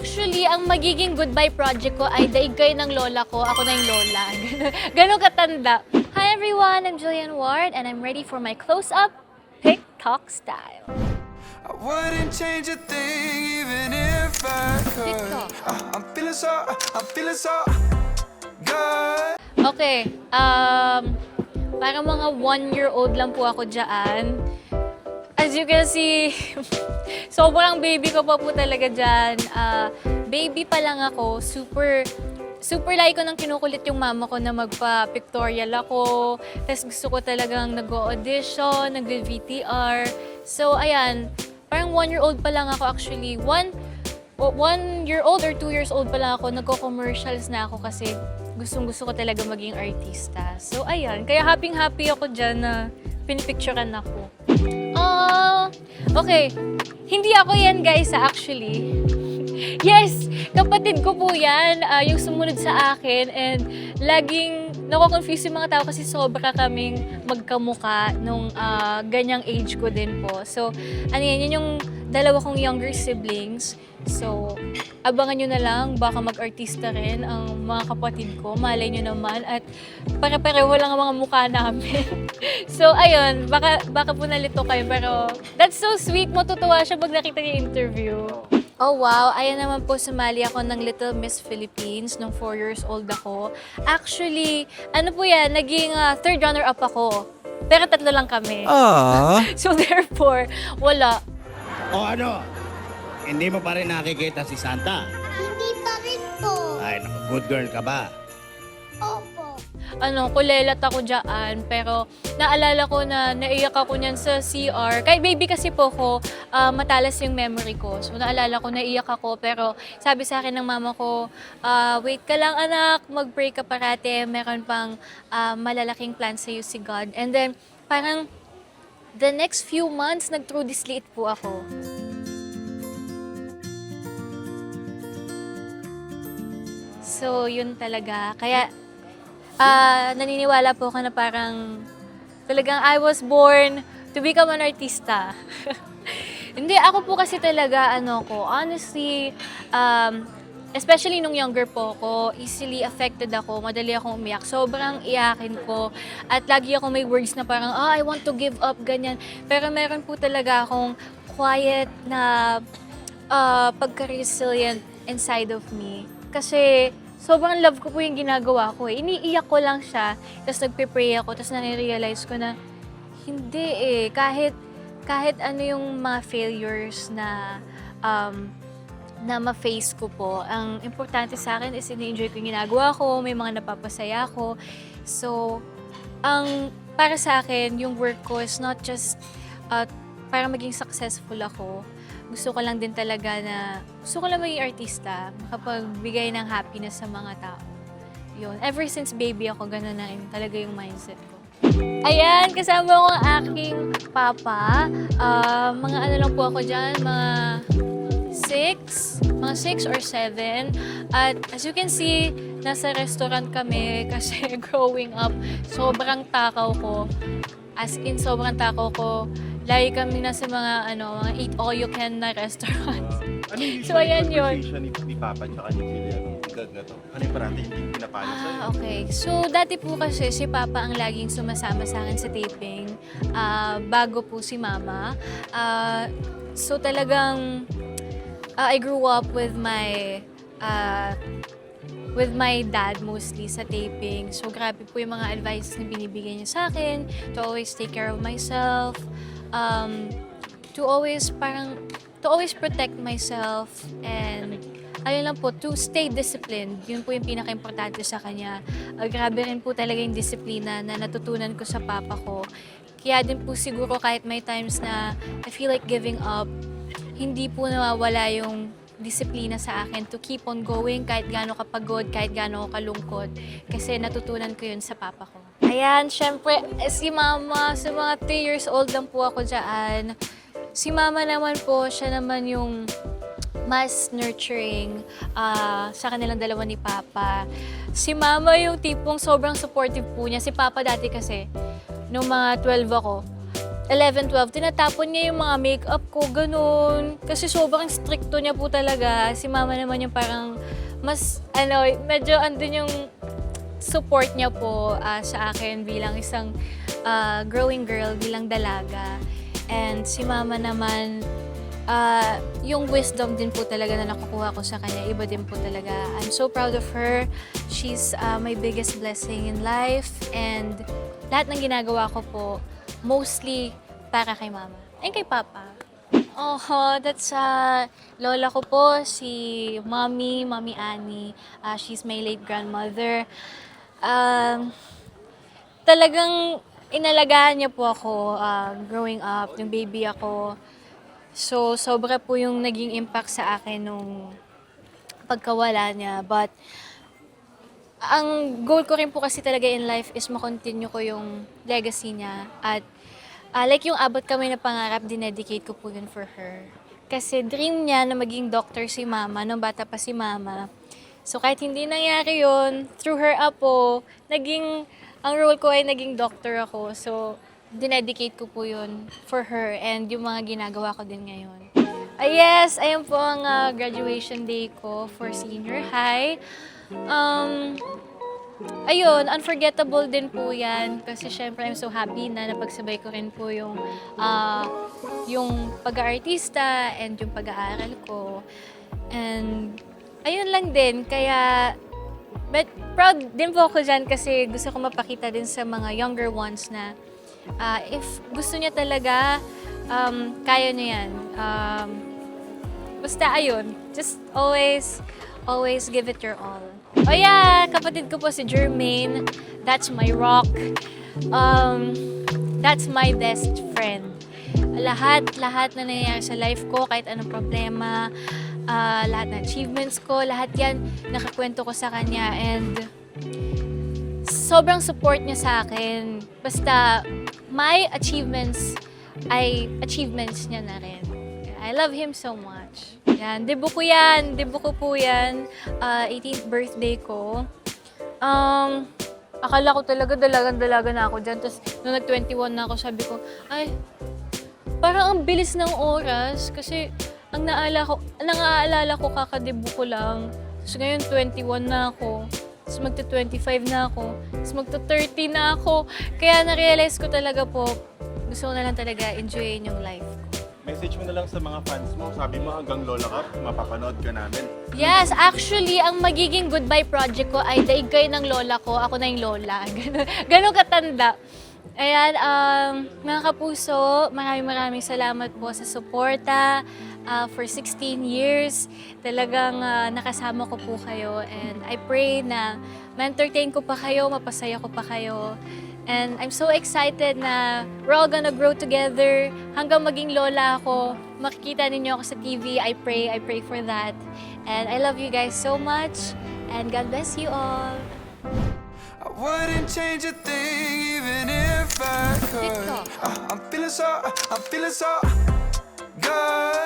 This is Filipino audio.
Actually, ang magiging goodbye project ko ay daig kayo ng lola ko, ako na yung lola. Ganon katanda. Hi everyone, I'm Jillian Ward and I'm ready for my close-up TikTok style. I wouldn't change a thing even if I could. TikTok. I'm feeling so good. Okay, parang mga 1-year-old lang po ako dyan. As you can see, sobrang baby ko pa po talaga dyan. Baby pa lang ako, super lagi ko nang kinukulit yung mama ko na magpa-pictorial ako. Tapos gusto ko talagang nag-audition, nag-VTR. So, ayan, parang 1-year-old pa lang ako actually. 1-year-old or 2 years old pa lang ako, nagko-commercials na ako kasi gustong-gusto ko talaga maging artista. So, ayan, kaya happy-happy ako dyan na pinipicturean ako. Okay, hindi ako yan guys actually. Yes, kapatid ko po yan, yung sumunod sa akin and laging nako-confuse yung mga tao kasi sobra kaming magkamuka nung ganyang age ko din po. So, ano yan, yun yung dalawa kong younger siblings. So, abangan nyo na lang, baka mag-artista rin ang mga kapatid ko, malay nyo naman, at pare-pareho lang ang mga mukha namin. So, ayun, baka po nalito kayo, pero that's so sweet, matutuwa siya pag nakita niya yung interview. Oh wow, ayan naman po, sumali ako ng Little Miss Philippines nung 4 years old ako. Actually, ano po yan, naging third runner-up ako. Pero 3 lang kami. So therefore, wala. O ano? Hindi mo pa rin nakikita si Santa? Hindi pa rin po. Ay, naku, good girl ka ba? Opo. Kulelat ako dyan, pero naalala ko na naiyak ako niyan sa CR. Kahit baby kasi po ko, matalas yung memory ko. So naalala ko, naiyak ako, pero sabi sa akin ng mama ko, wait ka lang anak, mag-pray ka parate, meron pang malalaking plan sa'yo si God. And then, parang the next few months, nag-through this late po ako. So, yun talaga. Kaya, naniniwala po ako na parang talagang I was born to become an artista. Hindi, ako po kasi talaga, honestly, especially nung younger po ako, easily affected ako, madali akong umiyak. Sobrang iyakin ko. At lagi ako may words na parang, I want to give up, ganyan. Pero meron po talaga akong quiet na pagka-resilient inside of me. Kasi sobrang love ko po yung ginagawa ko. Iniiyak ko lang siya, tapos nagpe-pray ako, tapos nare-realize ko na hindi kahit ano yung mga failures na ma-face ko po. Ang importante sa akin is ini-enjoy ko yung ginagawa ko, may mga napapasaya ko. So, para sa akin, yung work ko is not just para maging successful ako. Gusto ko lang din talaga gusto ko lang maging artista, makapagbigay ng happiness sa mga tao. Yun. Ever since baby ako, gano'n na yun talaga yung mindset ko. Ayan, kasama ko ang aking papa. Mga ano lang po ako dyan, mga 6 or 7. At as you can see, nasa restaurant kami kasi growing up, sobrang takaw ko. As in, sobrang takaw ko. Lagi kami nasa mga eat all you can na restaurant. Ano yung So, ayan yun. conversation ni Papa at ni Jillian nung edad na to? Ano yung parati hindi pinapalo sa'yo? Okay. So, dati po kasi si Papa ang laging sumasama sa akin sa taping bago po si Mama. So, talagang I grew up with my dad mostly sa taping. So, grabe po yung mga advices na binibigay niya sa akin, to always take care of myself, to always protect myself, and ayun lang po, to stay disciplined. Yun po yung pinaka-importante sa kanya. Grabe rin po talaga yung disiplina na natutunan ko sa papa ko. Kaya din po siguro kahit may times na I feel like giving up, hindi po nawawala yung disiplina sa akin to keep on going kahit gaano kapagod, kahit gaano kalungkot. Kasi natutunan ko yun sa papa ko. Ayan, syempre, si Mama, sa mga 3 years old lang po ako dyan. Si Mama naman po, siya naman yung mas nurturing sa kanilang dalawa ni Papa. Si Mama yung tipong sobrang supportive po niya. Si Papa dati kasi, nung mga 12 ako, 11, 12, tinatapon niya yung mga makeup ko, ganun. Kasi sobrang stricto niya po talaga. Si mama naman yung parang mas, medyo andun yung support niya po sa akin bilang isang growing girl, bilang dalaga. And si mama naman, yung wisdom din po talaga na nakukuha ko sa kanya, iba din po talaga. I'm so proud of her. She's my biggest blessing in life. And lahat ng ginagawa ko po, mostly para kay mama. And kay papa. That's lola ko po, si Mommy Annie. She's my late grandmother. Talagang inalagaan niya po ako growing up, yung baby ako. So, sobra po yung naging impact sa akin nung pagkawala niya. But, ang goal ko rin po kasi talaga in life is makontinue ko yung legacy niya. At like yung abot kami na pangarap, dinedicate ko po yun for her. Kasi dream niya na maging doctor si mama, nung bata pa si mama. So kahit hindi nangyari yun, through her apo, ang role ko ay naging doctor ako. So dinedicate ko po yun for her and yung mga ginagawa ko din ngayon. Yes, ayan po ang graduation day ko for senior high. Ayun, unforgettable din po yan kasi syempre I'm so happy na napagsabay ko rin po yung pag-aartista and yung pag-aaral ko. And ayun lang din, kaya but proud din po ako dyan kasi gusto ko mapakita din sa mga younger ones na if gusto niya talaga, kaya niya yan. Basta ayun, just always give it your all. Oh yeah, kapatid ko po si Jermaine. That's my rock. That's my best friend. Lahat na nangyayari sa life ko, kahit anong problema, lahat na achievements ko, lahat yan nakakwento ko sa kanya. And sobrang support niya sa akin. Basta my achievements ay achievements niya na rin. I love him so much. Yan, debut ko po yan. 18th birthday ko. Akala ko talaga dalaga na ako dyan. Tapos nung nag-21 na ako, sabi ko, ay, parang ang bilis ng oras. Kasi ang naaalala ko kakadebut ko lang. Tapos ngayon 21 na ako. Tapos magta-25 na ako. Tapos magta-30 na ako. Kaya na-realize ko talaga po, gusto ko na lang talaga enjoyin yung life. Message mo na lang sa mga fans mo. Sabi mo hanggang lola ka, mapapanood ka namin. Yes, actually, ang magiging goodbye project ko ay daig kayo ng lola ko, ako na yung lola. Ganun katanda. Ayan, mga kapuso, maraming salamat po sa suporta. For 16 years, talagang nakasama ko po kayo. And I pray na ma-entertain ko pa kayo, mapasaya ko pa kayo. And I'm so excited na we're all gonna grow together. Hanggang maging lola ako, makikita ninyo ako sa TV. I pray for that. And I love you guys so much. And God bless you all. I wouldn't change a thing even if I could. I'm feeling so good.